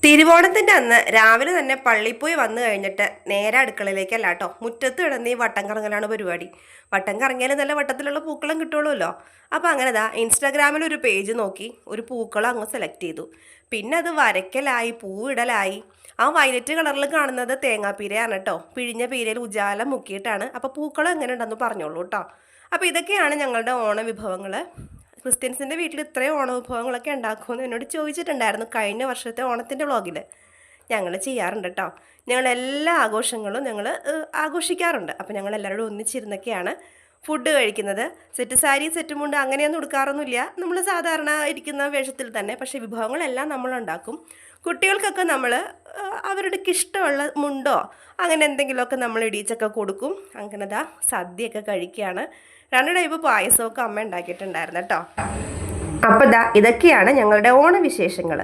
തിരുവോണത്തിൻ്റെ അന്ന് രാവിലെ തന്നെ പള്ളിയിൽ പോയി വന്നു കഴിഞ്ഞിട്ട് നേരെ അടുക്കളയിലേക്കല്ല കേട്ടോ, മുറ്റത്ത് കിടന്ന് ഈ വട്ടം കറങ്ങലാണ് പരിപാടി. വട്ടം കറങ്ങിയാൽ നല്ല വട്ടത്തിലുള്ള പൂക്കളം കിട്ടുള്ളൂല്ലോ. അപ്പോൾ അങ്ങനെതാ ഇൻസ്റ്റാഗ്രാമിൽ ഒരു പേജ് നോക്കി ഒരു പൂക്കളം അങ്ങ് സെലക്ട് ചെയ്തു. പിന്നെ അത് വരയ്ക്കലായി, പൂവിടലായി. ആ വയലറ്റ് കളറിൽ കാണുന്നത് തേങ്ങാപ്പീരയാണ് കേട്ടോ. പിഴിഞ്ഞ പീരയിൽ ഉജാല മുക്കിയിട്ടാണ്. അപ്പോൾ പൂക്കളം എങ്ങനെ ഉണ്ടെന്ന് പറഞ്ഞോളൂ കേട്ടോ. അപ്പോൾ ഇതൊക്കെയാണ് ഞങ്ങളുടെ ഓണവിഭവങ്ങൾ. ക്രിസ്ത്യൻസിൻ്റെ വീട്ടിൽ ഇത്രയും ഓണവിഭവങ്ങളൊക്കെ ഉണ്ടാക്കുമെന്ന് എന്നോട് ചോദിച്ചിട്ടുണ്ടായിരുന്നു കഴിഞ്ഞ വർഷത്തെ ഓണത്തിൻ്റെ വ്ളോഗിൽ. ഞങ്ങൾ ചെയ്യാറുണ്ട് കേട്ടോ. ഞങ്ങളെല്ലാ ആഘോഷങ്ങളും ഞങ്ങൾ ആഘോഷിക്കാറുണ്ട്. അപ്പോൾ ഞങ്ങൾ എല്ലാവരോടും ഒന്നിച്ചിരുന്നൊക്കെയാണ് ഫുഡ് കഴിക്കുന്നത്. സെറ്റ് സാരി, സെറ്റ് മുണ്ട് അങ്ങനെയൊന്നും ഉടുക്കാറൊന്നുമില്ല. നമ്മൾ സാധാരണ ഇരിക്കുന്ന വേഷത്തിൽ തന്നെ. പക്ഷേ വിഭവങ്ങളെല്ലാം നമ്മളുണ്ടാക്കും. കുട്ടികൾക്കൊക്കെ നമ്മൾ അവരുടെ ഇഷ്ടമുള്ള മുണ്ടോ അങ്ങനെ എന്തെങ്കിലുമൊക്കെ നമ്മൾ ഇടിച്ചൊക്കെ കൊടുക്കും. അങ്ങനെതാ സദ്യയൊക്കെ കഴിക്കുകയാണ്. 2 ടൈപ്പ് പായസമൊക്കെ അമ്മ ഉണ്ടാക്കിയിട്ടുണ്ടായിരുന്നു കേട്ടോ. അപ്പോൾ ഇതൊക്കെയാണ് ഞങ്ങളുടെ ഓണവിശേഷങ്ങൾ.